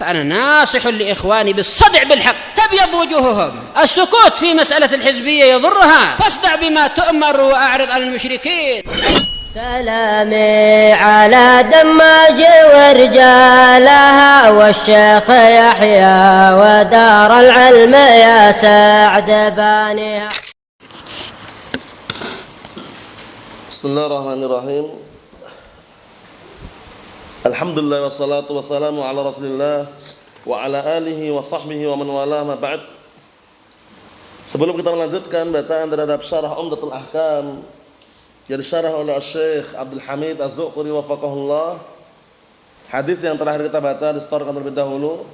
فأنا ناصح لإخواني بالصدع بالحق تبيض وجوههم. السكوت في مسألة الحزبية يضرها، فاصدع بما تؤمر وأعرض عن المشركين. سلامي على دماج ورجالها والشيخ يحيى ودار العلم يا سعد بانيها. بسم الله الرحمن الرحيم. Alhamdulillah wassalatu wassalamu ala Rasulillah wa ala alihi wa sahbihi wa man wala ma ba'd. Sebelum kita melanjutkan bacaan terhadap syarah Umdatul Ahkam yang disyarah oleh Syekh Abdul Hamid Az-Zuquri wafaqahullah, hadis yang terakhir kita baca distorkan terlebih dahulu,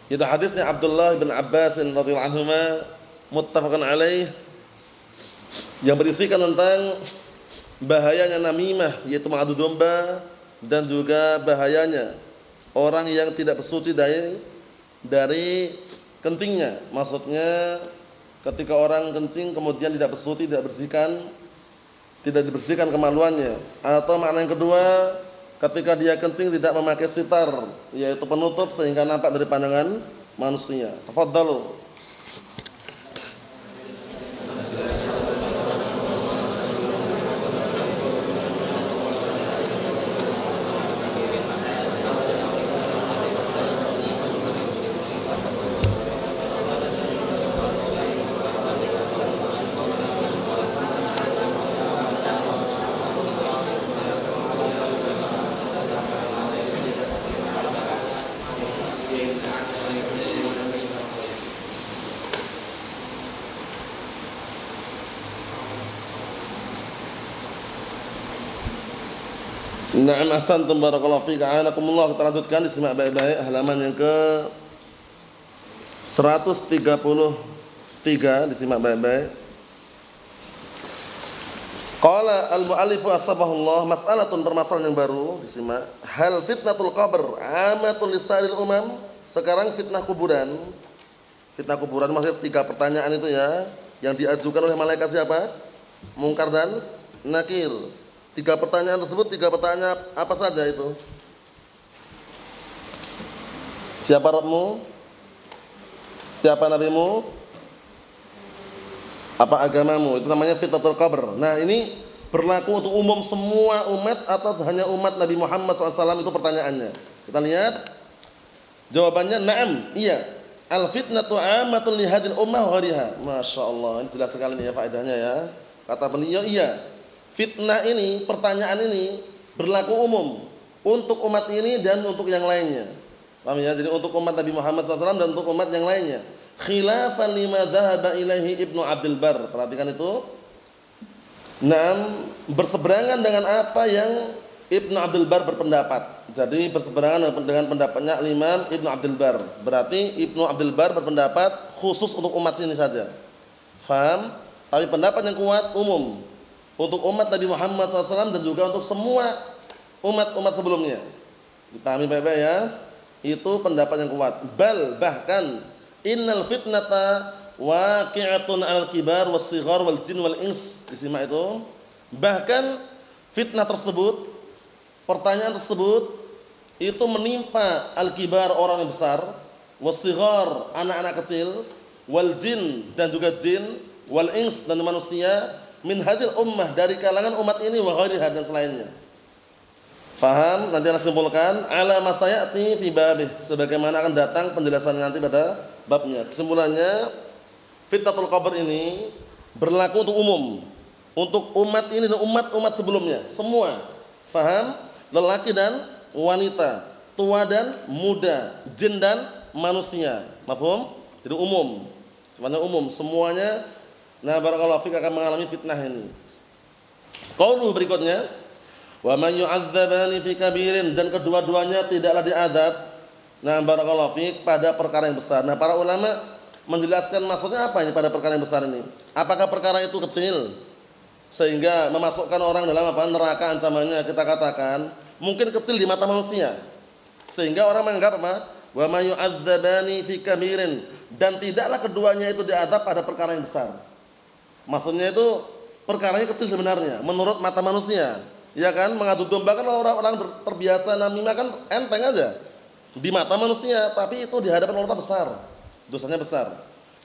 yaitu hadisnya Abdullah bin Abbas radhiyallahu anhuma muttafaqun alaih, yang berisikan tentang bahayanya namimah, yaitu mengadu domba, dan juga bahayanya orang yang tidak bersuci dari kencingnya. Maksudnya ketika orang kencing kemudian tidak bersuci, tidak dibersihkan kemaluannya. Atau makna yang kedua, ketika dia kencing tidak memakai sitar, yaitu penutup sehingga nampak dari pandangan manusia. Tafadhalu. Na'am, ahsantum, barakallahu fiik, a'anakumullah. Kita lanjutkan, disimak baik-baik halaman yang ke 133, disimak baik-baik. Qala al-mu'allifu asbahullah, mas'alatun, permasalahan yang baru, disimak. Hal fitnatul qabr amatun lisa'il umam. Sekarang fitnah kuburan. Fitnah kuburan maksudnya 3 pertanyaan itu ya, yang diajukan oleh malaikat siapa? Mungkar dan Nakir. 3 pertanyaan tersebut, 3 pertanyaan apa saja itu? Siapa Rabbmu? Siapa nabimu? Apa agamamu? Itu namanya fitnatul qabr. Nah, ini berlaku untuk umum semua umat atau hanya umat Nabi Muhammad SAW? Itu pertanyaannya. Kita lihat jawabannya, na'am, iya. Al fitnatu amatun li hadil ummah wa ghariha. Masya Allah, ini jelas sekali nih ya faedahnya ya. Kata beliau, iya, fitnah ini, pertanyaan ini berlaku umum untuk umat ini dan untuk yang lainnya. Paham ya? Jadi untuk umat Nabi Muhammad SAW dan untuk umat yang lainnya. Khilafan lima dhahaba ilaihi Ibnu Abdul Bar. Perhatikan itu. Naam, berseberangan dengan apa yang Ibnu Abdul Bar berpendapat. Jadi berseberangan dengan pendapatnya Imam Ibnu Abdul Bar. Berarti Ibnu Abdul Bar berpendapat khusus untuk umat ini saja. Faham? Tapi pendapat yang kuat umum untuk umat Nabi Muhammad SAW dan juga untuk semua umat-umat sebelumnya. Dipahami baik-baik ya. Itu pendapat yang kuat. Bal, bahkan innal fitnata waqi'atun al-kibar was-sighar wal jin wal ins. Disimak itu. Bahkan fitnah tersebut, pertanyaan tersebut itu menimpa al-kibar, orang yang besar, was-sighar, anak-anak kecil, wal jin, dan juga jin, wal ins, dan manusia, min hadil ummah, dari kalangan umat ini, wa ghairiha, dan selainnya. Faham? Nanti akan simpulkan ala masayati fi babih, sebagaimana akan datang penjelasan nanti pada babnya. Kesimpulannya, fitnatul qabr ini berlaku untuk umum, untuk umat ini dan umat-umat sebelumnya, semua. Faham? Lelaki dan wanita, tua dan muda, jin dan manusia. Mafhum? Jadi umum. Sebenarnya umum, semuanya. Nah, barakallahu fik, akan mengalami fitnah ini. Qaul berikutnya, wa man yu'adzabani fi kabirin, dan kedua-duanya tidaklah diadab. Nah, barakallahu fik, pada perkara yang besar. Nah, para ulama menjelaskan maksudnya apa ini pada perkara yang besar ini. Apakah perkara itu kecil sehingga memasukkan orang dalam apa? Neraka ancamannya? Kita katakan mungkin kecil di mata manusia, sehingga orang menganggap apa? Wa man yu'adzabani fi kabirin, dan tidaklah keduanya itu diadab pada perkara yang besar. Maksudnya itu perkaranya kecil sebenarnya menurut mata manusia. Ya kan, mengadu domba kan orang-orang terbiasa namimah kan enteng aja. di mata manusia, tapi itu di hadapan Allah besar. Dosanya besar.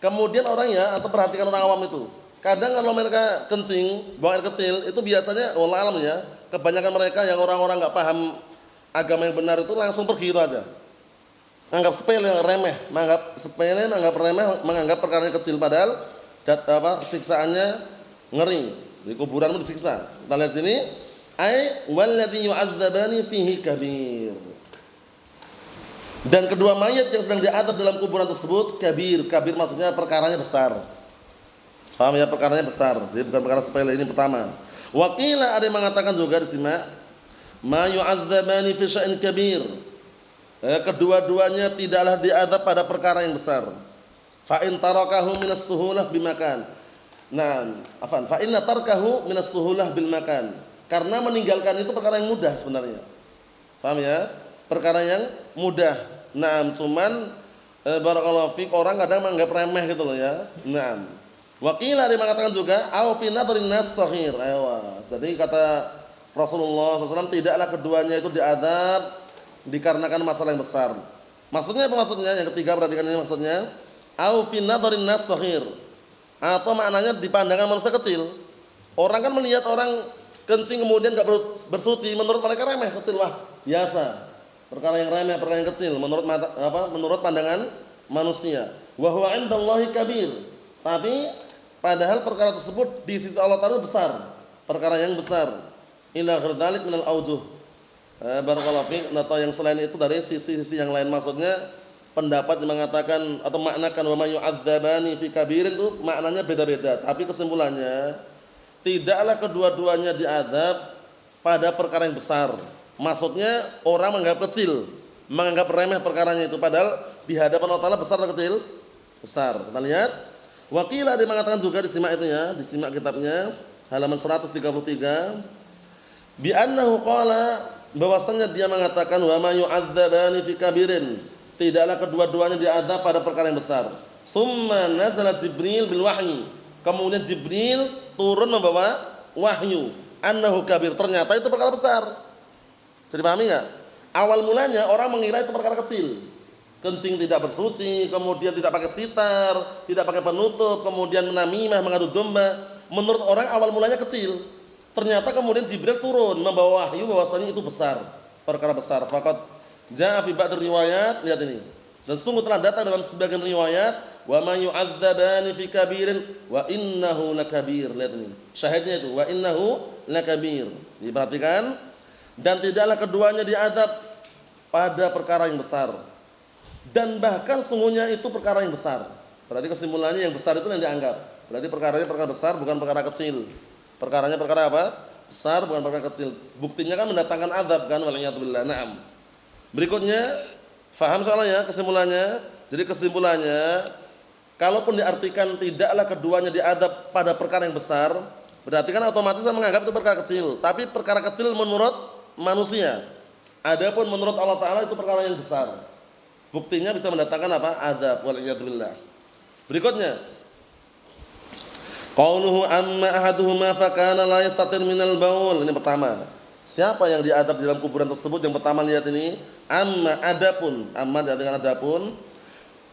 Kemudian orang ya, atau perhatikan orang awam itu. Kadang kalau mereka kencing, buang air kecil, itu biasanya wallah alam ya, kebanyakan mereka yang orang-orang enggak paham agama yang benar itu langsung pergi itu aja. Anggap sepele, remeh, menganggap sepele, menganggap remeh, menganggap perkara kecil, padahal siksaannya ngeri. Di kuburan pun disiksa. Kita lihat sini, ai walladzi yu'adzabani fihi kabir. Dan kedua mayat yang sedang diadab dalam kuburan tersebut kabir. Kabir maksudnya perkaranya besar. Paham ya, perkaranya besar. Jadi bukan perkara sepele, ini pertama. Wakila ada yang mengatakan juga disimak, ma yu'adzabani fi syai'in kabir. Kedua-duanya tidaklah diadab pada perkara yang besar. Fa in tarakahu minas suhulah bimakan. Nah, afan, fa inna tarkahu minas suhulah bil makan. Karena meninggalkan itu perkara yang mudah sebenarnya. Paham ya? Perkara yang mudah. Naam, cuman barakallahu fik, orang kadang menganggap remeh gitu loh ya. Naam. Wakila dia mengatakan juga au fi nadrin nas saghir. Jadi kata Rasulullah SAW, tidaklah keduanya itu diadab dikarenakan masalah yang besar. Maksudnya apa maksudnya? Yang ketiga, perhatikan ini maksudnya. Au fi nadrin nas saghir. Atau maknanya di pandangan manusia kecil. Orang kan melihat orang kencing kemudian enggak bersuci, menurut mereka remeh, kecil, wah, biasa. Perkara yang remeh, perkara yang kecil menurut pandangan manusia. Wa huwa 'indallahi kabir. Tapi padahal perkara tersebut di sisi Allah Taala besar, perkara yang besar. Ila ghadzalik minal aujuh. Barakallahu fiik, atau yang selain itu dari sisi-sisi yang lain, maksudnya pendapat yang mengatakan atau maknakan wa may yu'adzabani fi kabirin itu maknanya beda-beda, tapi kesimpulannya tidaklah kedua-duanya diadab pada perkara yang besar. Maksudnya orang menganggap kecil, menganggap remeh perkaranya itu, padahal di hadapan Allah Taala besar atau kecil? Besar. Kita lihat. Waqilah dia mengatakan juga, disimak itu ya, disimak kitabnya halaman 133. Bi annahu qala, bahwasanya dia mengatakan wa ma yu'adzabani fi kabirin, tidaklah kedua-duanya diadab pada perkara yang besar. Summa nazala Jibril bil wahyi, kemudian Jibril turun membawa wahyu annahu kabir, ternyata itu perkara besar. Jadi pahami enggak? Awal mulanya orang mengira itu perkara kecil. Kencing tidak bersuci, kemudian tidak pakai sitar, tidak pakai penutup, kemudian menamimah, mengadu domba. Menurut orang awal mulanya kecil. Ternyata kemudian Jibril turun membawa wahyu bahwasanya itu besar, perkara besar. Faqad jaa fi ba'd riwayat, lihat ini. Dan sungguh telah datang dalam sebagian riwayat, wa may yu'adzabani fi kabirin wa innahu lakabir. Lihat ini. Syahidnya itu wa innahu lakabir. Diperhatikan. Dan tidaklah keduanya diadab pada perkara yang besar, dan bahkan sungguhnya itu perkara yang besar. Berarti kesimpulannya yang besar itu yang dianggap. Berarti perkaranya perkara besar, bukan perkara kecil. Perkaranya perkara apa? Besar, bukan perkara kecil. Buktinya kan mendatangkan azab kan, waliyadzubillah. Naam. Berikutnya, faham soalnya kesimpulannya. Jadi kesimpulannya, kalaupun diartikan tidaklah keduanya diadab pada perkara yang besar, berarti kan otomatis saya menganggap itu perkara kecil. Tapi perkara kecil menurut manusia. Adapun menurut Allah Taala itu perkara yang besar. Buktinya bisa mendatangkan apa? Azab, waliyadzubillah. Berikutnya, qauluhu amma ahaduhuma fakana la yastatir minal baul. Ini pertama. Siapa yang diadab di dalam kuburan tersebut? Yang pertama, lihat ini. Amma adapun, amma dengan adapun.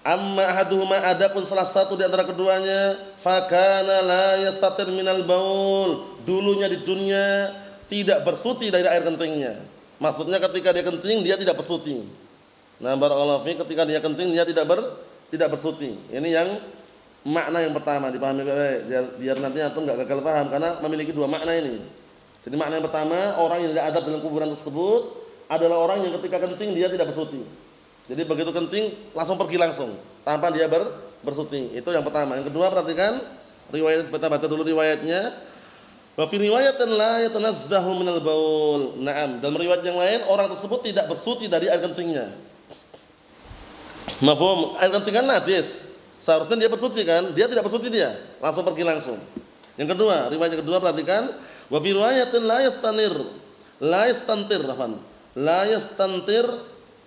Amma ahaduhuma, adapun salah satu di antara keduanya, fakana la yastatir minal baul. Dulunya di dunia tidak bersuci dari air kencingnya. Maksudnya ketika dia kencing dia tidak bersuci. Nah, barakallahu fiik, ketika dia kencing dia tidak bersuci. Ini yang makna yang pertama, dipahami baik-baik biar nanti antum enggak gagal paham, karena memiliki dua makna ini. Jadi makna yang pertama, orang yang diadab dalam kuburan tersebut adalah orang yang ketika kencing dia tidak bersuci. Jadi begitu kencing langsung pergi langsung tanpa dia bersuci. Itu yang pertama. Yang kedua, perhatikan riwayat, kita baca dulu riwayatnya. Wa fi riwayatin la yatanazzahu minal baul. Naam, dalam riwayat yang lain orang tersebut tidak bersuci dari air kencingnya. Mafhum? Air kencing kan najis. Seharusnya dia bersuci kan? Dia tidak bersuci, dia langsung pergi langsung. Yang kedua, riwayat yang kedua, perhatikan. Wa fi riwayatin la yastantir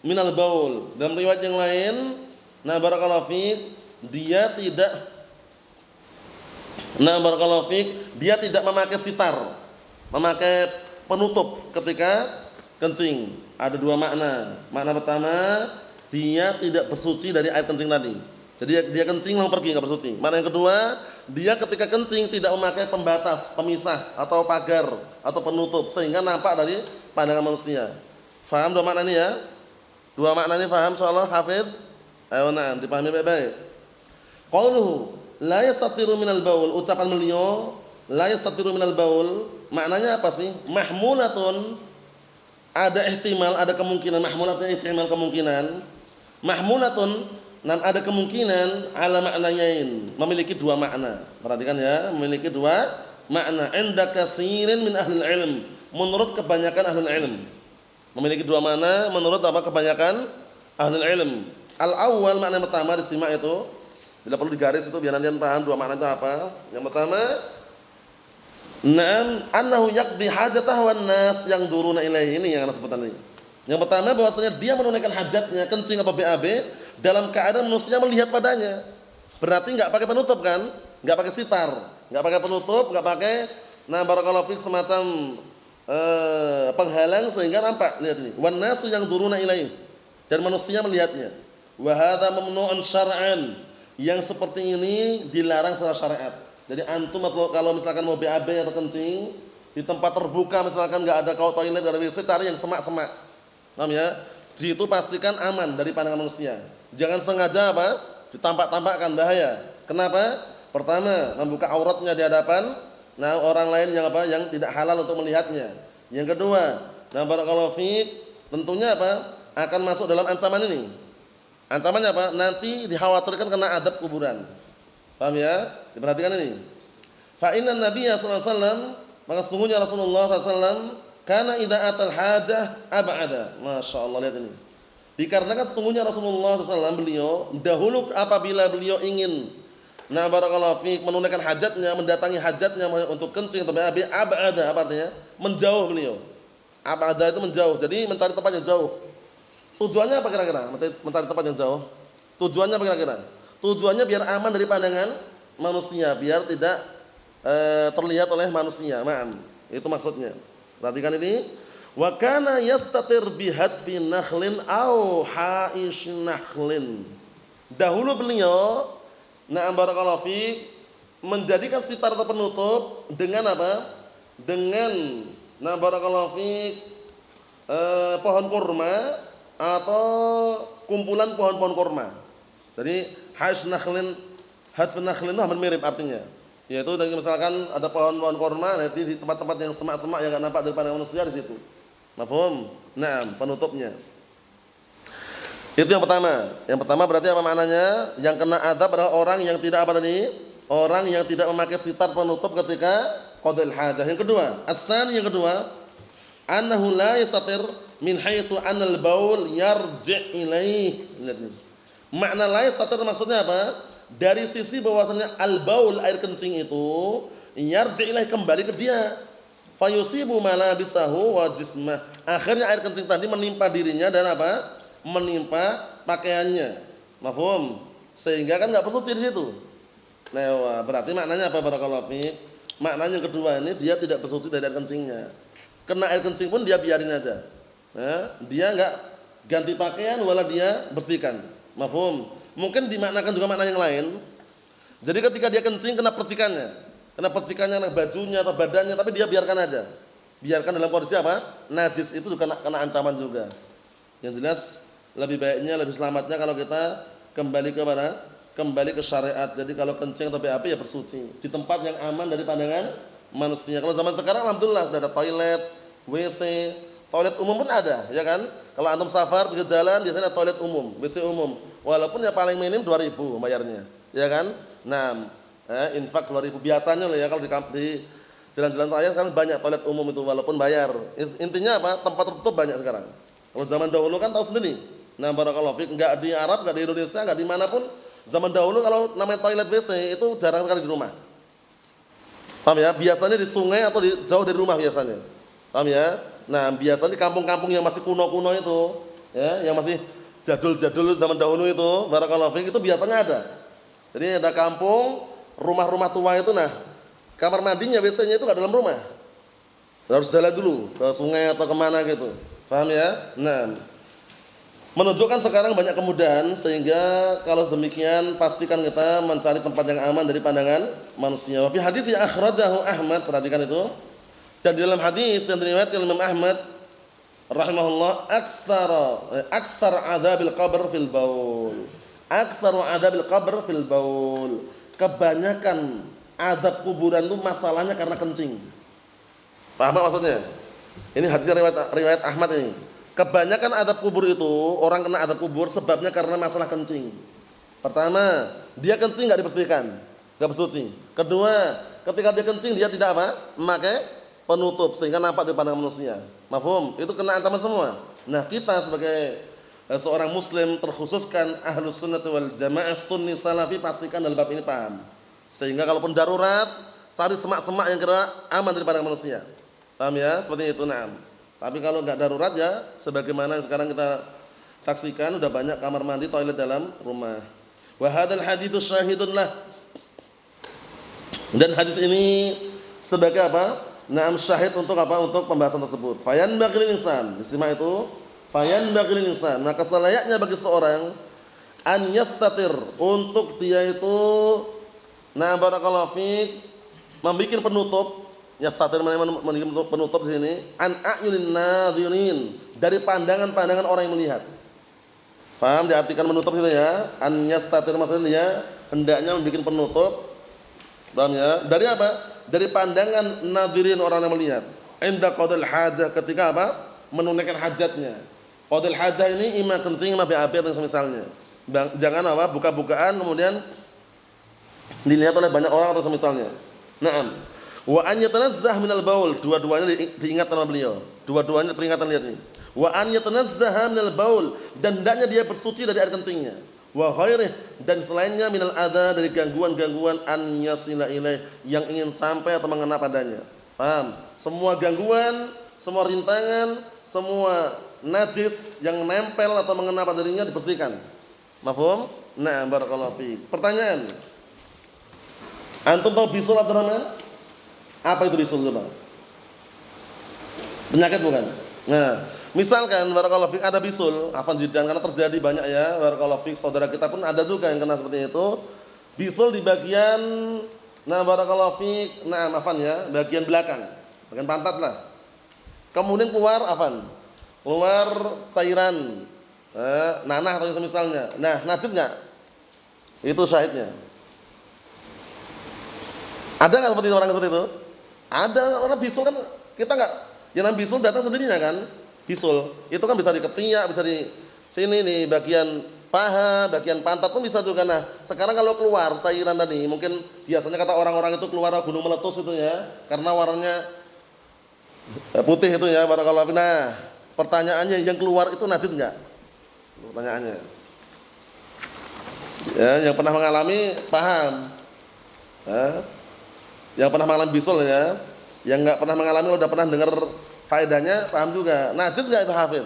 minal baul. Dalam riwayat yang lain, nah barakallahu fiik, dia tidak dia tidak memakai sitar, memakai penutup ketika kencing. Ada dua makna. Makna pertama, dia tidak bersuci dari air kencing tadi. Jadi dia kencing langsung pergi, nggak bersuci. Mana yang kedua, dia ketika kencing tidak memakai pembatas, pemisah atau pagar atau penutup sehingga nampak dari pandangan manusia. Faham dua makna ini ya? Dua makna ini faham insyaallah hafid? Ayo nah, dipahami baik-baik. Qauluhu la yastatiru minal baul, ucapan beliau la yastatiru minal baul, maknanya apa sih? Mahmulatun, ada ihtimal, ada kemungkinan, mahmulatun ihtimal kemungkinan. Mahmulatun, ada kemungkinan ala maknayain, memiliki dua makna. Perhatikan ya, memiliki dua makna. Inda katsirin min ahli ilm, menurut kebanyakan ahli ilm. Memiliki dua makna menurut apa? Kebanyakan ahli ilm. Al-awwal, makna yang pertama disimak itu, bila perlu digaris itu biar nanti paham dua makna itu apa. Yang pertama, na'am annahu yaqdi hajatahu wan nas yang duruna ilaihi, ini yang ana sebutkan ini. Yang pertama bahwasanya dia menunaikan hajatnya, kencing atau BAB dalam keadaan manusia melihat padanya. Berarti enggak pakai penutup kan? Enggak pakai sitar, enggak pakai penutup, enggak pakai barakallahu fik semacam penghalang sehingga nampak. Lihat ini. Wan nasu yang duruna ilaihi, dan manusia melihatnya. Wa hadza mamnu'un syar'an. Yang seperti ini dilarang secara syariat. Jadi antum kalau misalkan mau BAB atau kencing di tempat terbuka, misalkan enggak ada toilet, enggak ada WC, cari yang semak-semak. Paham ya? Di situ pastikan aman dari pandangan manusia. Jangan sengaja apa? Ditampak-tampakkan, bahaya. Kenapa? Pertama, membuka auratnya di hadapan orang lain yang apa? Yang tidak halal untuk melihatnya. Yang kedua, barakallahu fiik, tentunya apa? Akan masuk dalam ancaman ini. Ancamannya apa? Nanti dikhawatirkan kena adab kuburan. Paham ya? Diperhatikan ini. Fa inna Nabiyya sallallahu alaihi wasallam, maka sesungguhnya Rasulullah sallallahu alaihi wasallam karena idza atal hajah ab'ada. Masyaallah, lihat ini. Dikarenakan sesungguhnya Rasulullah SAW beliau dahulu apabila beliau ingin barakallahu fiik menunaikan hajatnya, mendatangi hajatnya untuk kencing atau BAB, ab'ada apa artinya? Menjauh beliau. Ab'ada itu menjauh. Jadi mencari tempat yang jauh. Tujuannya apa kira-kira? Mencari tempat yang jauh. Tujuannya apa kira-kira? Tujuannya biar aman dari pandangan manusia, biar tidak terlihat oleh manusia. Ma'am. Itu maksudnya. Perhatikan ini, wa kana yastatir bihadfi nakhlin au haish nakhlin. Dahulu beliau barakallahu fiik menjadikan sitar atau penutup dengan apa? Dengan barakallahu fiik pohon kurma atau kumpulan pohon-pohon kurma. Jadi haish nakhlin, hadf nakhlin itu hampir mirip artinya. Yaitu misalkan ada pohon-pohon kurma, nanti di tempat-tempat yang semak-semak yang enggak nampak dari pandangan manusia di situ. Mafhum? Naam, penutupnya. Itu yang pertama. Yang pertama berarti apa maknanya? Yang kena adab adalah orang yang tidak apa tadi? Orang yang tidak memakai sitar penutup ketika qadail hajah. Yang kedua, as-tsani, yang kedua, annahu la yastatir min haitsu anal baul yarji' ilaih. Lihat ini. Makna la yastatir maksudnya apa? Dari sisi bahwasanya al-baul, air kencing itu yarji' ilaih, kembali ke dia. Fayusibu malabisahu wa jismah. Akhirnya air kencing tadi menimpa dirinya dan apa? Menimpa pakaiannya. Mafhum? Sehingga kan enggak bersuci di situ. Nah, berarti maknanya apa barakallahu fiik? Maknanya yang kedua ini dia tidak bersuci dari air kencingnya. Kena air kencing pun dia biarin aja. Nah, dia enggak ganti pakaian wala dia bersihkan. Mafhum? Mungkin dimaknakan juga makna yang lain. Jadi ketika dia kencing kena percikannya bajunya atau badannya, tapi dia biarkan aja. Biarkan dalam kondisi apa? Najis, itu kena ancaman juga. Yang jelas lebih baiknya, lebih selamatnya kalau kita kembali ke mana? Kembali ke syariat. Jadi kalau kencing atau BAB ya bersuci di tempat yang aman dari pandangan manusia. Kalau zaman sekarang alhamdulillah sudah ada toilet, WC, toilet umum pun ada, ya kan? Kalau antum safar pergi jalan biasanya ada toilet umum, WC umum. Walaupun ya paling minim 2.000 bayarnya, ya kan? Nah, infak 2.000 biasanya loh ya, kalau di jalan-jalan raya sekarang banyak toilet umum itu walaupun bayar. Intinya apa? Tempat tertutup banyak sekarang. Kalau zaman dahulu kan tahu sendiri. Nah, barakallahu fiik, enggak di Arab, enggak di Indonesia, enggak di manapun. Zaman dahulu kalau namanya toilet WC itu jarang sekali di rumah. Paham ya? Biasanya di sungai atau jauh dari rumah biasanya. Paham ya? Nah, biasanya di kampung-kampung yang masih kuno-kuno itu, ya, yang masih jadul-jadul zaman dahulu itu, barakallahu fiik, itu biasanya ada. Jadi ada kampung, rumah-rumah tua itu, nah, kamar mandinya WC-nya itu enggak dalam rumah. Harus jalan dulu ke sungai atau kemana gitu. Paham ya? Nah, Menunjukkan sekarang banyak kemudahan, sehingga kalau demikian pastikan kita mencari tempat yang aman dari pandangan manusia. Wa fi hadits yang akhrajahu Ahmad, perhatikan itu. Dan di dalam hadis yang diriwayatkan Imam Ahmad rahimahullah, aksar adzabil qabr fil baul. Aksar adzabil qabr fil baul. Kebanyakan azab kuburan itu masalahnya karena kencing. Paham maksudnya? Ini hadisnya riwayat Ahmad ini. Kebanyakan adab kubur itu, orang kena adab kubur sebabnya karena masalah kencing. Pertama, dia kencing nggak dibersihkan, nggak bersuci. Kedua, ketika dia kencing dia tidak apa? Memakai penutup sehingga nampak di pandangan manusia. Mafhum? Itu kena ancaman semua. Nah, kita sebagai seorang muslim, terkhususkan ahlus sunnah wal jamaah sunni salafi, pastikan dalam bab ini paham. Sehingga kalaupun darurat, cari semak-semak yang kira aman dari pandangan manusia. Paham ya? Seperti itu, na'am. Tapi kalau nggak darurat ya, sebagaimana yang sekarang kita saksikan, udah banyak kamar mandi, toilet dalam rumah. Wa hadzal haditsu syahidun lah. Dan hadis ini sebagai apa? Naam, syahid untuk apa? Untuk pembahasan tersebut. Fayan bagil insan, disimak itu. Fayan bagil insan, maka selayaknya bagi seorang an yastatir, untuk dia itu barakallahu fiik, membuat penutup. Yastatir membuat penutup di sini, an a'yunin nadhirin, dari pandangan-pandangan orang yang melihat. Faham? Diartikan menutup itu ya. An yastatir maksudnya dia hendaknya membuat penutup. Paham ya? Dari apa? Dari pandangan nadhirin, orang yang melihat. Inda qadil hajah, ketika apa? Menunaikan hajatnya. Qadil hajah ini imma kencing, imma BAB dan semisalnya. Jangan apa? Buka-bukaan kemudian dilihat oleh banyak orang atau semisalnya. Naam. Wa an yatanazzah minal baul, dua-duanya diingatkan oleh beliau. Dua-duanya peringatan, lihat ini. Wa an yatanazzaha minal baul, dan hendaknya dia bersuci dari air kencingnya. Wa ghairih, dan selainnya minal adza, dari gangguan-gangguan an yasila ilaih, yang ingin sampai atau mengena padanya. Paham? Semua gangguan, semua rintangan, semua najis yang nempel atau mengena pada dirinya dibersihkan. Mafhum? Nah, barakallahu fiik. Pertanyaan. Antum tahu bisul Abdurrahman? Apa itu bisul coba? Penyakit bukan? Nah, misalkan barakallahu fiik ada bisul, afan jidan, karena terjadi banyak ya, barakallahu fiik, saudara kita pun ada juga yang kena seperti itu. Bisul di bagian barakallahu fiik, afan ya, bagian belakang, bagian pantat lah. Kemudian keluar afan, keluar cairan, nanah atau semisalnya. Nah, najis enggak? Itu syahidnya. Ada enggak seperti orang seperti itu? Ada. Orang bisul kan kita enggak, yang namanya bisul datang sendirinya kan. Bisul itu kan bisa di ketiak, bisa di sini nih, bagian paha, bagian pantat pun bisa juga. Nah, sekarang kalau keluar cairan tadi, mungkin biasanya kata orang-orang itu keluar gunung meletus itu ya, karena warnanya putih itu ya, barakallahu fiik. Nah, pertanyaannya, yang keluar itu najis enggak? Pertanyaannya. Ya, yang pernah mengalami paham. Yang pernah mengalami bisul ya, yang enggak pernah mengalami, kalau udah pernah dengar faedahnya paham juga. Najis enggak itu hafid?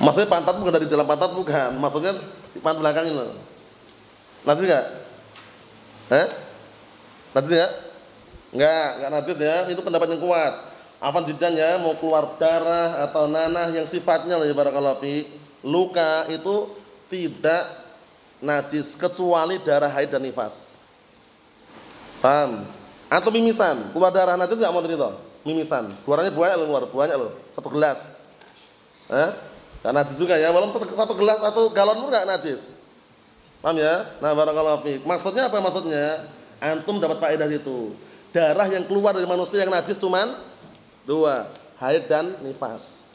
Maksudnya pantat bukan, dari dalam pantat bukan, maksudnya di pantat belakang ini loh. Najis enggak? Najis enggak? Enggak najis ya, itu pendapat yang kuat. Afan jiddan ya, mau keluar darah atau nanah yang sifatnya ya barakallahu fiik, luka itu tidak najis kecuali darah haid dan nifas. Paham? Atau mimisan, keluar darah najis enggak mau cerita? Mimisan, keluarnya banyak loh, satu gelas. Enggak najis juga ya, walaupun satu gelas atau galon pun enggak najis. Paham ya? Nah, barakallahu fiik. Maksudnya apa maksudnya? Antum dapat faedah itu. Darah yang keluar dari manusia yang najis cuman dua, haid dan nifas.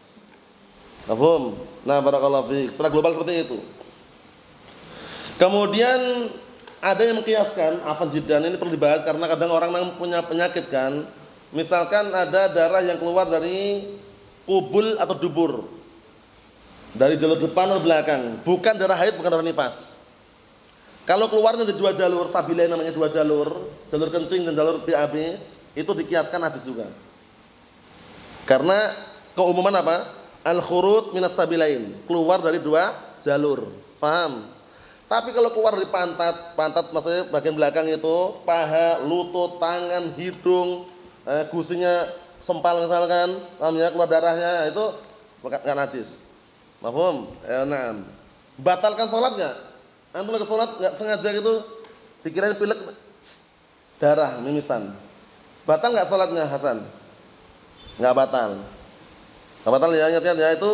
Paham? Nah, barakallahu fiik. Secara global seperti itu. Kemudian ada yang mengkiaskan, afan jiddan ini perlu dibahas karena kadang orang yang punya penyakit kan. Misalkan ada darah yang keluar dari kubul atau dubur, dari jalur depan atau belakang, bukan darah haid, bukan darah nifas. Kalau keluarnya dari dua jalur, sabilain namanya, dua jalur kencing dan jalur BAB, itu dikiaskan najis juga. Karena keumuman apa? Al-khuruj minas sabilain, keluar dari dua jalur. Paham? Tapi kalau keluar dari pantat maksudnya bagian belakang itu, paha, lutut, tangan, hidung, gusinya sempal misalkan, paham ya, keluar darahnya, itu enggak najis. Paham? Nah. Batalkan salat enggak? Antum lagi salat enggak sengaja gitu dikirain pilek darah, mimisan. Batal enggak salatnya, Hasan? Enggak batal. Enggak batal ya, ingat ya, itu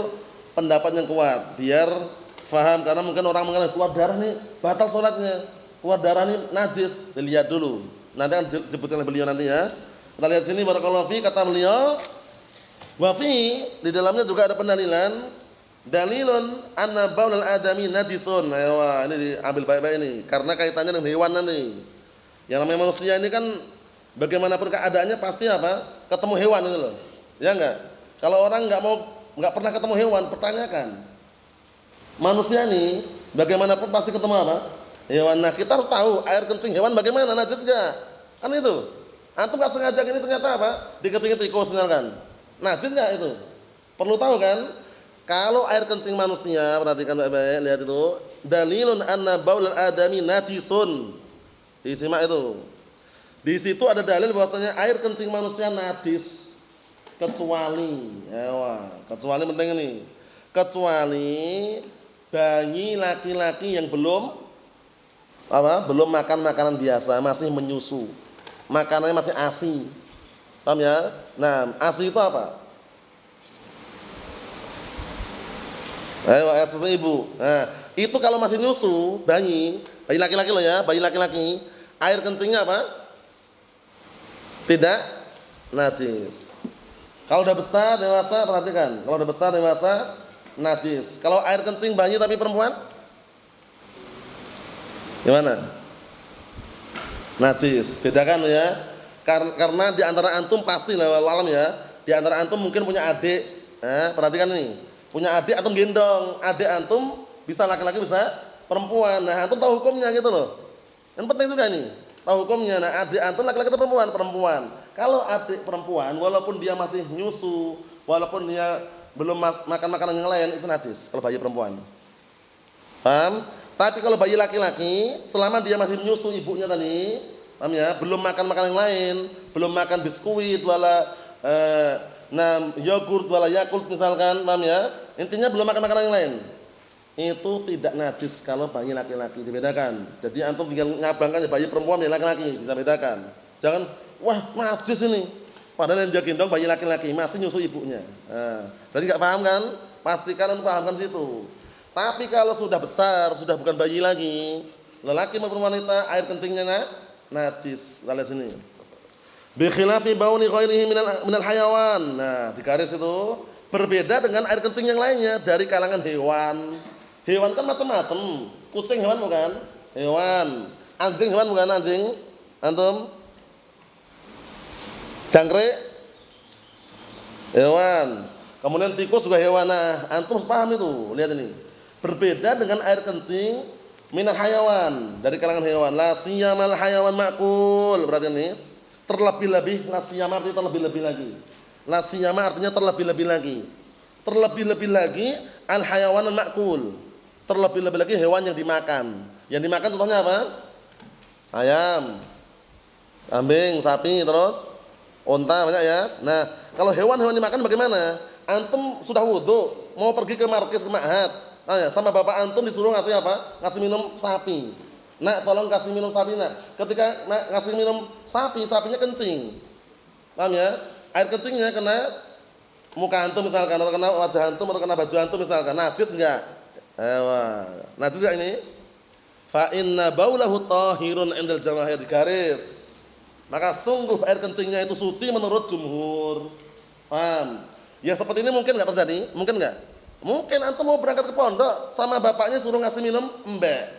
pendapat yang kuat biar faham, karena mungkin orang mengenai keluar darah nih batal salatnya. Keluar darah nih najis, dilihat dulu. Nanti akan disebutkan oleh beliau nanti ya. Kita lihat sini barakallahu fi, kata beliau, wa fi, di dalamnya juga ada pendalilan, dalilun anna baulal adami najisun. Wah, ini diambil baik-baik ini karena kaitannya dengan hewan nanti. Yang namanya manusia ini kan bagaimanapun keadaannya pasti apa? Ketemu hewan itu loh. Ya enggak? Kalau orang enggak pernah ketemu hewan, pertanyakan. Manusia ini bagaimanapun pasti ketemu apa? Hewan. Nah, kita harus tahu air kencing hewan bagaimana, najis enggak? Kan itu. Antum enggak sengaja gini ternyata apa? Dikencingin tikus misalkan. Najis enggak itu? Perlu tahu kan? Kalau air kencing manusia, perhatikan baik-baik, lihat itu, dalilun anna baulal adami najisun. Disimak itu. Di situ ada dalil bahwasanya air kencing manusia najis kecuali, kecuali penting ini. Kecuali bayi laki-laki yang belum makan makanan biasa, masih menyusu. Makanannya masih ASI. Paham ya? Nah, ASI itu apa? Air susu ibu. Nah, itu kalau masih nyusu, bayi laki-laki loh ya, bayi laki-laki, air kencingnya apa? Tidak najis. Kalau udah besar dewasa, perhatikan. Kalau udah besar dewasa, najis. Kalau air kencing bayi tapi perempuan, gimana? Najis. Bedakan ya. Karena di antara antum pasti lah alam ya. Di antara antum mungkin punya adik. Perhatikan nih. Punya adik antum gendong. Adik antum bisa laki-laki bisa perempuan. Nah, antum tahu hukumnya gitu loh. Yang penting juga nih. Tahu hukumnya. Nah, adik antum laki-laki atau perempuan? Kalau adik perempuan walaupun dia masih nyusu, walaupun dia belum makan makanan yang lain, itu najis kalau bayi perempuan. Paham? Tapi kalau bayi laki-laki, selama dia masih menyusu ibunya tadi, paham ya? Belum makan makanan yang lain, belum makan biskuit wala yogurt wala Yakult misalkan, paham ya? Intinya belum makan makanan yang lain. Itu tidak najis kalau bayi laki-laki, dibedakan. Jadi antum tinggal ngabangkan ya bayi perempuan dan laki-laki, bisa bedakan. Jangan wah najis ini. Padahal yang dia gendong bayi laki-laki masih nyusu ibunya. Nah, jadi enggak paham kan? Pastikan antum pahamkan situ. Tapi kalau sudah besar, sudah bukan bayi lagi, lelaki maupun wanita, air kencingnya najis. Kita lihat sini. Bi khilafi bauli ghairihi minal hayawan. Nah, di garis itu berbeda dengan air kencing yang lainnya dari kalangan hewan. Hewan kan macam-macam. Kucing hewan bukan? Hewan. Anjing hewan bukan anjing? Antum? Jangkrik? Hewan. Kemudian tikus juga hewan. Nah, antum harus paham itu. Lihat ini. Berbeda dengan air kencing minal hayawan, dari kalangan hewan. La siyamal hayawan ma'kul. Berarti ini terlebih-lebih, la siyama artinya terlebih-lebih lagi. La siyama artinya terlebih-lebih lagi. Terlebih-lebih lagi al hayawan ma'kul. Terlebih-lebih lagi hewan yang dimakan. Yang dimakan contohnya apa? Ayam, kambing, sapi, terus unta, banyak ya. Nah, kalau hewan-hewan dimakan bagaimana? Antum sudah wudu, mau pergi ke markis, ke ma'had. Nah, ya, sama bapak antum disuruh ngasih apa? Ngasih minum sapi. Nak, tolong kasih minum sapi, nak. Ketika nak ngasih minum sapi, sapinya kencing. Paham ya? Air kencingnya kena muka antum misalkan, atau kena wajah antum, atau kena baju antum misalkan. Najis enggak? Najis enggak ini? Fa inna baulahu tahirun indal jamaahir, di garis. Maka sungguh air kencingnya itu suci menurut jumhur. Paham? Yang seperti ini mungkin enggak terjadi? Mungkin enggak? Mungkin antum mau berangkat ke pondok sama bapaknya suruh ngasih minum embek.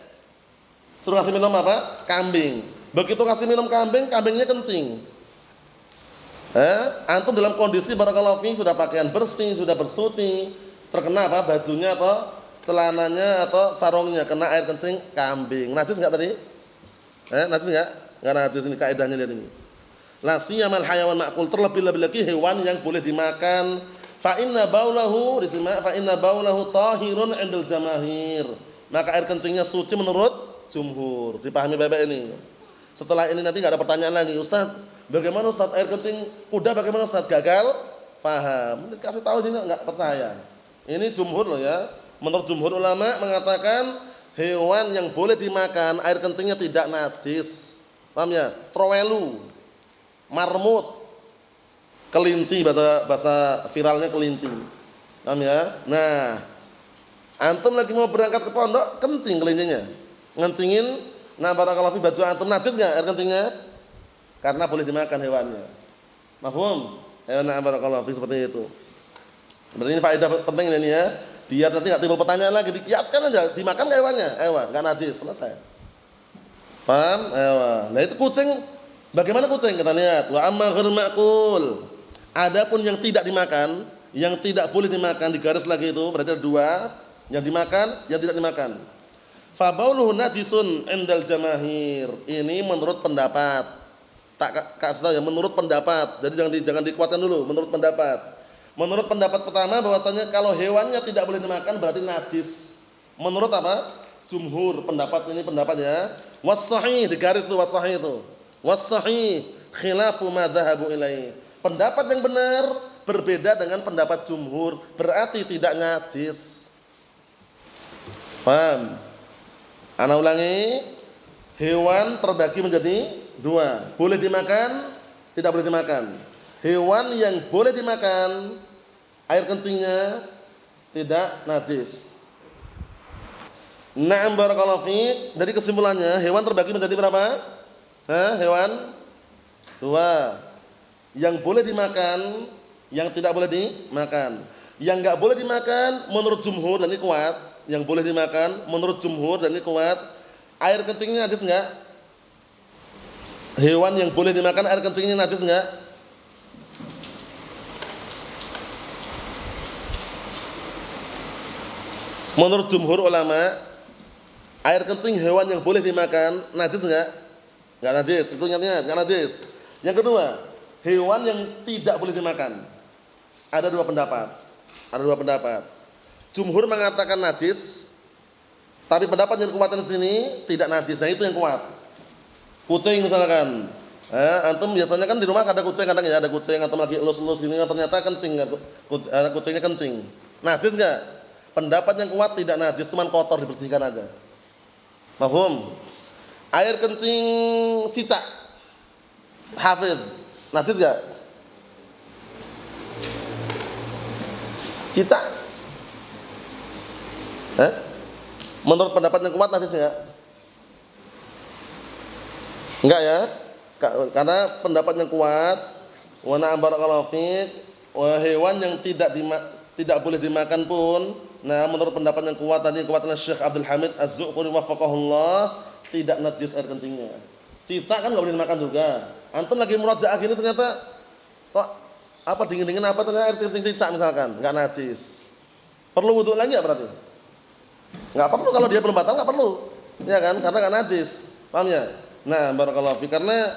Suruh ngasih minum apa? Kambing. Begitu ngasih minum kambing, kambingnya kencing. Antum dalam kondisi barakallahu fi sudah pakaian bersih, sudah bersuci, terkena apa? Bajunya atau celananya atau sarungnya kena air kencing kambing. Najis enggak tadi? Najis enggak? Enggak najis, ini kaidahnya lihat ini. La siyamal hayawan ma'kul, terlebih-lebih lagi hewan yang boleh dimakan. Fa inna baulahu, disimak, fa inna baulahu tahirun 'indal jamaahir. Maka air kencingnya suci menurut jumhur. Dipahami baik-baik ini. Setelah ini nanti nggak ada pertanyaan lagi, Ustaz, bagaimana Ustaz air kencing kuda bagaimana Ustaz? Gagal paham. Dikasih tahu sini nggak percaya. Ini jumhur loh ya. Menurut jumhur ulama mengatakan hewan yang boleh dimakan air kencingnya tidak najis. Paham ya? Trowelu, marmut, kelinci, bahasa viralnya kelinci. Paham ya? Nah, antum lagi mau berangkat ke pondok, kencing kelincinya. Ngencingin, nah barakallahu fi baju antum najis enggak air kencingnya? Karena boleh dimakan hewannya. Mafhum? Hewan barakallahu fi seperti itu. Berarti ini faedah penting ini ya. Biar nanti enggak timbul pertanyaan lagi, dikiaskan aja, dimakan enggak hewannya? Enggak najis, selesai. Paham? Nah itu kucing, bagaimana kucing? Kita lihat. Wa amma ghairul ma'kul. Adapun yang tidak dimakan, yang tidak boleh dimakan, di garis lagi itu berarti ada dua, yang dimakan, yang tidak dimakan. Fa bauluhu najisun indal jamahir. Ini menurut pendapat. Tak kasih tahu ya, menurut pendapat. Jadi jangan dikuatkan dulu, menurut pendapat. Menurut pendapat pertama bahwasanya kalau hewannya tidak boleh dimakan berarti najis. Menurut apa? Jumhur, pendapat ini pendapatnya. Was-sahih, di garis itu was-sahih itu. Was-sahih khilafu ma dhahabu ilaihi. Pendapat yang benar berbeda dengan pendapat jumhur, berarti tidak najis. Paham? Ana ulangi, hewan terbagi menjadi dua, boleh dimakan, tidak boleh dimakan. Hewan yang boleh dimakan, air kencingnya tidak najis. Na'am barakallahu fiik. Dari kesimpulannya, hewan terbagi menjadi berapa? Hewan dua. Yang boleh dimakan, yang tidak boleh dimakan. Yang enggak boleh dimakan menurut jumhur dan ini kuat. Yang boleh dimakan menurut jumhur dan ini kuat. Air kencingnya najis enggak? Hewan yang boleh dimakan air kencingnya najis enggak? Menurut jumhur ulama, air kencing hewan yang boleh dimakan najis enggak? Enggak najis, itu ingatnya, enggak najis. Yang kedua, hewan yang tidak boleh dimakan. Ada dua pendapat. Ada dua pendapat. Jumhur mengatakan najis, tapi pendapat yang kuat di sini tidak najis. Nah itu yang kuat. Kucing misalkan, antum biasanya kan di rumah ada kucing, kadang ya ada kucing, antum lagi elus-elus gini, ternyata kencing, kucingnya kencing. Najis enggak? Pendapat yang kuat tidak najis, cuma kotor, dibersihkan aja. Paham? Air kencing cicak, hafid, najis enggak? Cicak? Menurut pendapat yang kuat najis enggak? Enggak ya? Karena pendapat yang kuat, wa na'am barakallahu fiik, hewan yang tidak boleh dimakan pun, nah menurut pendapat yang kuat tadi, kuatnya Syekh Abdul Hamid Az-Zu'quri wafaqahullah, tidak najis air kencingnya. Cicak kan enggak boleh dimakan juga. Antum lagi murajaah gini ternyata kok apa dingin-dingin apa ternyata air kencing cicak misalkan, enggak najis. Perlu wudu lagi enggak berarti? Enggak perlu, kalau dia belum batal enggak perlu. Ya kan? Karena enggak najis. Paham ya? Nah, barakallahu fi, karena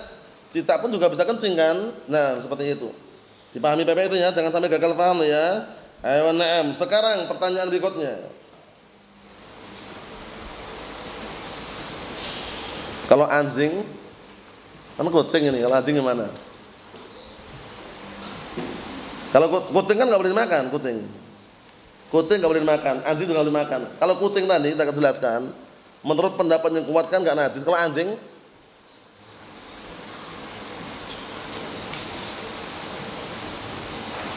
cicak pun juga bisa kencing kan? Nah, seperti itu. Dipahami Bapak itu ya, jangan sampai gagal paham ya. Ayo na'am. Sekarang pertanyaan berikutnya. Kalau anjing, kan kucing ini, kalau anjing gimana? Kalau kucing kan enggak boleh dimakan, kucing. Kucing enggak boleh dimakan, anjing juga boleh dimakan. Kalau kucing tadi kita jelaskan, menurut pendapat yang kuat kan enggak najis. Kalau anjing,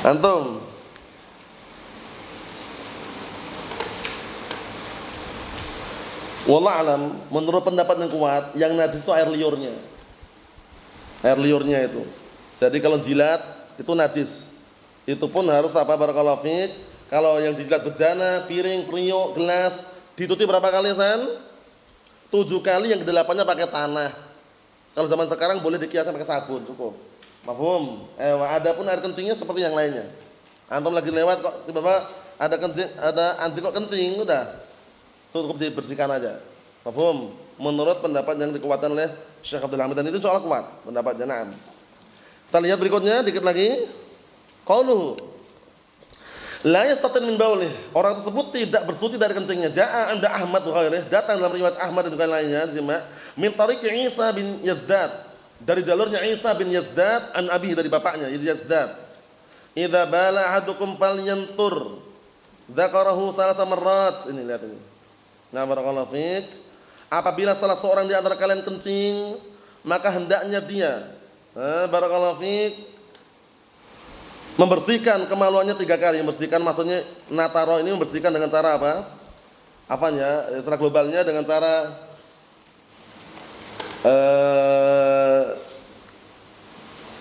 antum wallah alam, menurut pendapat yang kuat, yang najis itu air liurnya. Air liurnya itu. Jadi kalau jilat itu najis. Itu pun harus apa barakallahu fiik. Kalau yang dijilat bejana, piring, periuk, gelas, dicuci berapa kali San? 7 kali, yang ke-8-nya pakai tanah. Kalau zaman sekarang boleh dikiaskan pakai sabun, cukup. Mafhum? Adapun air kencingnya seperti yang lainnya. Antum lagi lewat kok tiba-tiba ada anjing kok kencing, udah cukup dibersihkan aja. Mafhum? Menurut pendapat yang dikuatkan oleh Syekh Abdul Hamid, dan itu soal kuat pendapatnya. Na'am. Kita lihat berikutnya dikit lagi. Qauluhu La yastatin min baulih. Orang tersebut tidak bersuci dari kencingnya. Jaa 'inda Ahmad wa ghairihi. Datang dalam riwayat Ahmad dan juga lainnya, simak. Min tariqi Isa bin Yazdad. Dari jalurnya Isa bin Yazdad an abihi, dari bapaknya Yazdad. Idza bala ahadukum falyantur. Dzakarahu salasa marrat. Ini lihat ini. Nah, barakallahu fiik. Apabila salah seorang di antara kalian kencing, maka hendaknya dia barakallahu fiik membersihkan kemaluannya 3 kali. Membersihkan maksudnya nataro ini membersihkan dengan cara apa? Apanya? Secara globalnya dengan cara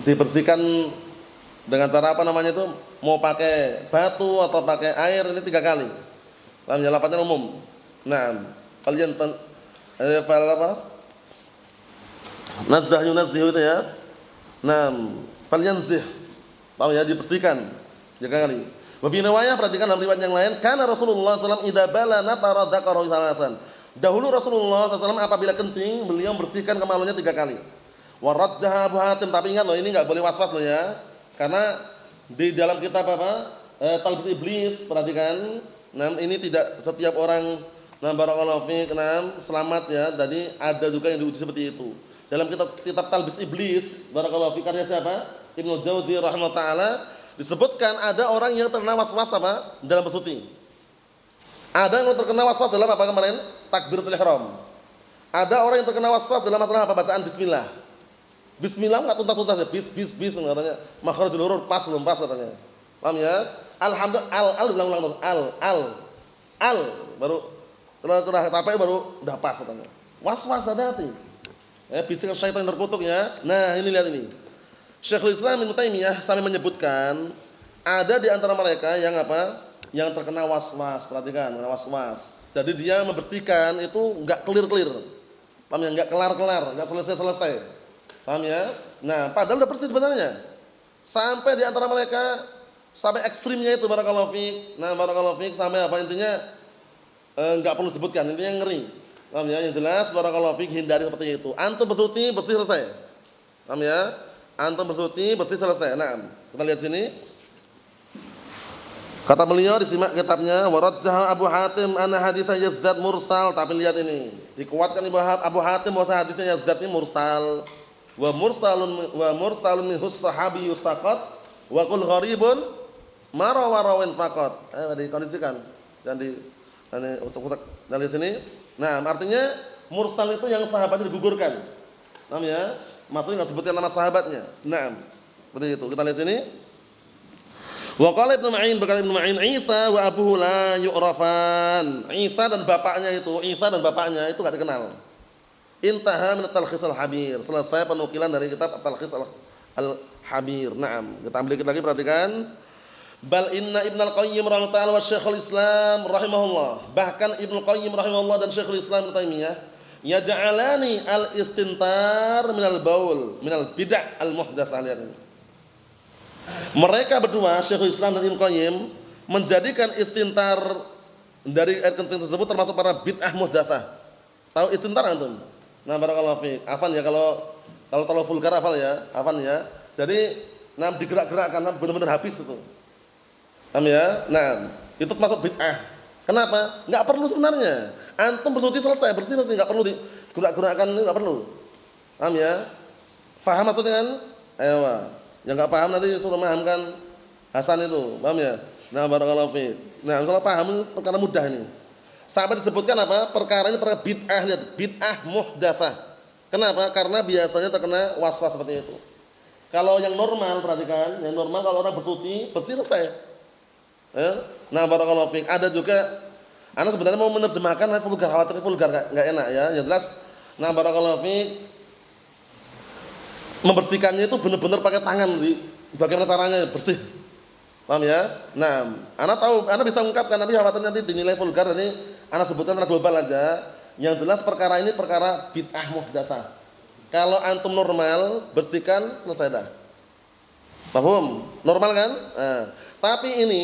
dibersihkan dengan cara apa namanya itu? Mau pakai batu atau pakai air, ini 3 kali. Paham ya, lafadznya umum. Nah, kalian fal apa? Nazah yunazih itu ya. Nah, falyanzih. Tahu ya, dibersihkan 3 kali. Wa fi riwayah, perhatikan dalam riwayat yang lain, kana Rasulullah sallallahu alaihi wasallam idza bala natara dzakara salasan. Dahulu Rasulullah SAW apabila kencing, beliau membersihkan kemaluannya 3 kali. Wa rajjaha Abu Hatim, tapi ingat loh, ini enggak boleh was-was loh ya. Karena di dalam kitab apa? Talbis Iblis, perhatikan. Nah, ini tidak setiap orang barakallahu fiik selamat ya. Jadi ada juga yang diuji seperti itu. Dalam kitab Talbis Iblis, barakallahu fiik, karya siapa? Ibnu Jauzi rahimahullah taala, disebutkan ada orang yang terkena was-was apa? Dalam bersuci. Ada yang terkena was-was dalam apa kemarin? Takbiratul ihram. Ada orang yang terkena was-was dalam masalah apa? Bacaan bismillah. Bismillah enggak tuntas-tuntas ya, bis katanya. Makhrajul huruf pas belum pas katanya. Paham ya? Alhamdulillah al diulang-ulang terus. Al baru kalau capek baru udah pas katanya. Was-was hati-hati. Bisikan syaitan yang terkutuk ya. Nah, ini lihat ini. Syekhul Islam Ibnu Taimiyah sampai menyebutkan ada di antara mereka yang apa? Yang terkena was-was. Perhatikan, was-was. Jadi dia membersihkan itu enggak clear-clear. Paham ya? Enggak kelar-kelar, enggak selesai-selesai. Paham ya? Nah, padahal udah persis sebenarnya. Sampai di antara mereka sampai ekstrimnya itu barakallahu fiik. Nah, barakallahu fiik sampai apa intinya enggak perlu sebutkan, intinya ngeri. Paham ya? Yang jelas barakallahu fiik hindari seperti itu. Antum bersuci bersih selesai. Paham ya? Antum bersuci bersih selesai. Nah, kita lihat sini. Kata beliau, disimak kitabnya, warajjah Abu Hatim anna hadits Yazdad mursal. Tapi lihat ini, dikuatkan Abu Hatim bahwa hadisnya Yazdad ini mursal. Wa mursalun minhus sahabiyyu saqat wa qul gharibun marawin faqat. Dikondisikan. Jangan usak-usak dari sini. Nah, artinya mursal itu yang sahabatnya digugurkan. Paham ya? Maksudnya enggak sebutkan nama sahabatnya. Nah, seperti itu. Kita lihat sini. Wa qala Ibnu Ma'in, berkata Ibnu Ma'in, Isa wa abuhu la yu'rafan. Isa dan bapaknya itu enggak dikenal. Intaha min at-talkhis al-habir. Selesai penukilan dari kitab at-talkhis al-habir. Naam. Kita ambil dikit lagi, perhatikan. Bal inna Ibnu Qayyim rahimahullah ta'ala wa Syekhul Islam rahimahullah. Bahkan Ibnu Qayyim rahimahullah dan Syekhul Islam Ibnu Taimiyah yaj'alani al-istintar minal baul, minal bid'ah al-muhdatsah. Lihat ini. Mereka berdua, Syekhul Islam dan Ibnu Qayyim, menjadikan istintar dari air kencing tersebut termasuk para bid'ah muhdatsah. Tahu istintar antum? Nah, barakallahu fiik. Afan ya, kalau terlalu vulgar hafal ya, afan ya. Jadi, digerak-gerakkan benar-benar habis itu. Paham ya? Nah, itu termasuk bid'ah. Kenapa? Enggak perlu sebenarnya. Antum bersuci selesai, bersih enggak perlu digerak-gerakkan, enggak perlu. Paham ya? Faham maksudnya kan? Ayo. Yang enggak paham nanti suruh mahamkan Hasan itu. Paham ya? Nah, barakallahu fiik. Nah, kalau paham perkara mudah ini. Sampai disebutkan apa? Perkara ini perkara bid'ah, lihat, bid'ah muhdatsah. Kenapa? Karena biasanya terkena was-was seperti itu. Kalau yang normal, perhatikan, yang normal kalau orang bersuci, bersih selesai. Nah, barakallahu fiik. Ada juga, ana sebenarnya mau menerjemahkan vulgar, khawatir vulgar enggak enak ya. Yang jelas, nah barakallahu fiik, membersihkannya itu benar-benar pakai tangan, bagaimana caranya bersih. Paham ya? Nah, ana tahu, ana bisa ungkapkan, tapi khawatir nanti dinilai vulgar, jadi ana sebutkan secara global aja. Yang jelas perkara ini perkara bid'ah muhdatsah. Kalau antum normal, bersihkan selesai dah. Paham? Normal kan? Nah, tapi ini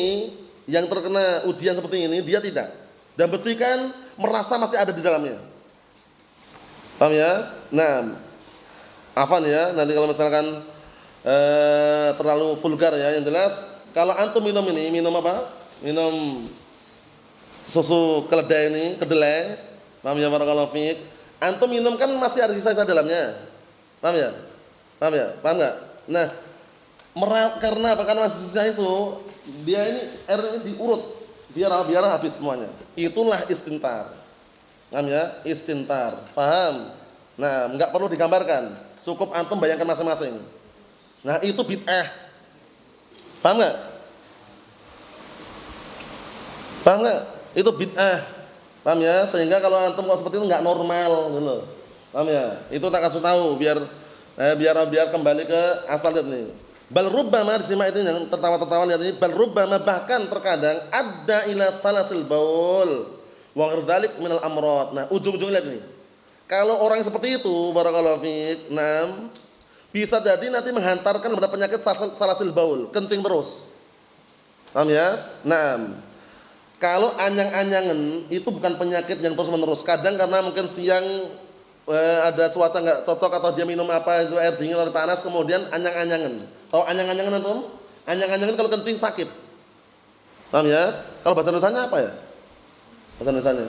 yang terkena ujian seperti ini dia tidak. Dan bersihkan merasa masih ada di dalamnya. Paham ya? Nah, afan ya, nanti kalau misalkan terlalu vulgar ya, yang jelas kalau antum minum ini, minum apa? minum susu keledai ini, kedelai. Paham ya barakallahu fiik? Antum minum kan masih ada sisa-sisa dalamnya. Paham ya? Paham ya? Paham enggak? Nah, karena apa? Karena masih sisa itu, dia ini air ini diurut biar habis semuanya. Itulah istintar. Paham ya? Istintar. Paham? Nah, enggak perlu digambarkan. Cukup antum bayangkan masing-masing. Nah, itu bid'ah. Paham enggak? Paham enggak? Itu bid'ah. Paham ya? Sehingga kalau antum kok seperti itu enggak normal gitu loh. Paham ya? Itu tak kasih tahu biar kembali ke asal nih. Bal rubbama disimak itu yang tertawa-tertawa lihat ini, bal rubbama bahkan terkadang ada ila salasil baul wa ghairdalik minal amrad. Nah, ujung-ujung lihat ini. Kalau orang seperti itu barakallahu fiik, bisa jadi nanti menghantarkan kepada penyakit salasil baul, kencing terus. Paham ya? Kalau anyang-anyangan itu bukan penyakit yang terus-menerus. Kadang karena mungkin siang ada cuaca enggak cocok atau dia minum apa itu air dingin atau panas kemudian anyang-anyangan. Tahu anyang-anyangan antum? Anyang-anyangan kalau kencing sakit. Paham ya? Kalau bahasa Indonesianya apa ya? Bahasa Indonesianya.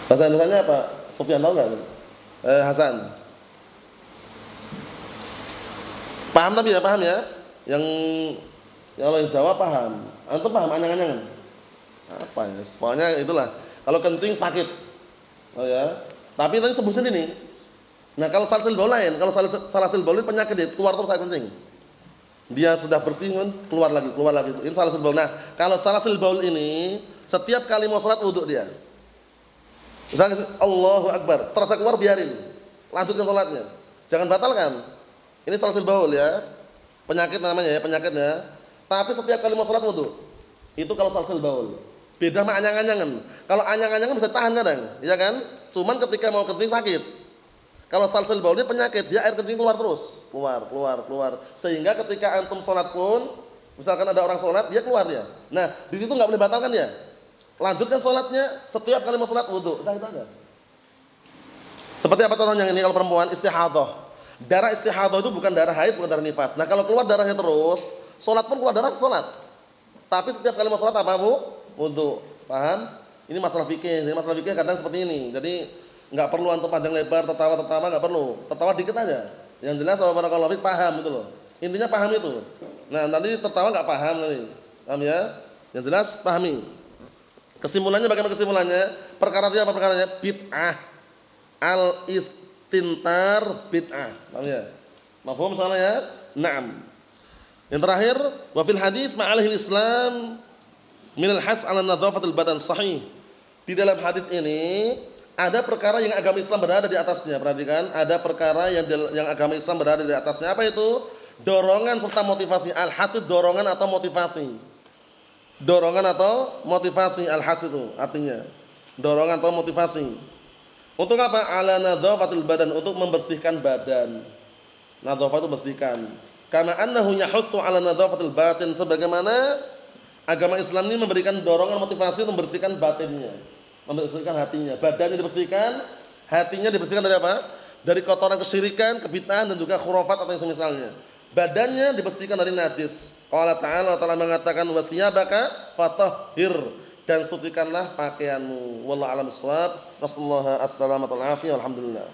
Bahasa Indonesianya apa? Sofyan tahu enggak? Hasan. Paham tapi ya, paham ya? Yang kalau yang Jawa paham. Antum paham anyang-anyangan? Apa ya? Pokoknya itulah. Kalau kencing sakit. Oh ya. Tapi tadi sebutkan ini. Nah, kalau salasil baul lain, kalau salasil baul penyakit dia keluar terus saat kencing. Dia sudah bersih kan, keluar lagi. Ini salasil baul. Nah, kalau salasil baul ini setiap kali mau salat wudu dia. Misalnya Allahu Akbar, terasa keluar biarin. Lanjutkan salatnya. Jangan batalkan. Ini salasil baul ya. Penyakit namanya ya, penyakitnya. Tapi setiap kali mau salat wudu. Itu kalau salasil baul. Beda sama anyang-anyangan. Kalau anyang-anyangan bisa tahan kadang, ya kan? Cuman ketika mau kencing sakit. Kalau salasil baul ini penyakit, dia air kencing keluar terus, keluar. Sehingga ketika antum salat pun, misalkan ada orang salat, dia keluar dia. Nah, di situ enggak boleh batalkan ya. Lanjutkan salatnya setiap kali mau salat wudu. Udah itu aja. Seperti apa contohnya ini kalau perempuan istihadhah. Darah istihadhah itu bukan darah haid, bukan darah nifas. Nah, kalau keluar darahnya terus, salat pun keluar darah salat. Tapi setiap kali mau salat apa, Bu? Wudu. Paham? Ini masalah fikih. Jadi masalah fikih kadang seperti ini. Jadi enggak perlu antum panjang lebar tertawa enggak perlu. Tertawa dikit aja. Yang jelas barakallahu fik paham gitu loh. Intinya paham itu. Nah, nanti tertawa enggak paham nanti. Paham ya? Yang jelas pahami. Kesimpulannya bagaimana kesimpulannya? Perkara itu apa perkaranya? Bid'ah. Al-istintar bid'ah. Paham ya? Mafhum soalnya ya? Naam. Yang terakhir, wa fil hadis ma'alihil Islam minal has 'ala nadhafatil badan sahih. Di dalam hadis ini ada perkara yang agama Islam berada di atasnya. Perhatikan, ada perkara yang agama Islam berada di atasnya. Apa itu? Dorongan serta motivasi. Al-has dorongan atau motivasi. Dorongan atau motivasi al-has itu artinya dorongan atau motivasi. Untuk apa? 'Ala nadhafatil badan, untuk membersihkan badan. Nadhafah itu bersihkan. Kama annahu yahussu 'ala nadhafatil batin, sebagaimana agama Islam ini memberikan dorongan motivasi untuk membersihkan batinnya, membersihkan hatinya. Badannya dibersihkan, hatinya dibersihkan dari apa? Dari kotoran kesyirikan, kebid'ahan dan juga khurafat atau yang semisalnya. Badannya dibersihkan dari najis. Allah Ta'ala mengatakan wasiyabaka fatahhir, dan sucikanlah pakaianmu. Wallahu a'lam bishawab. Wassallallahu assalamatu alaihi alhamdulillah.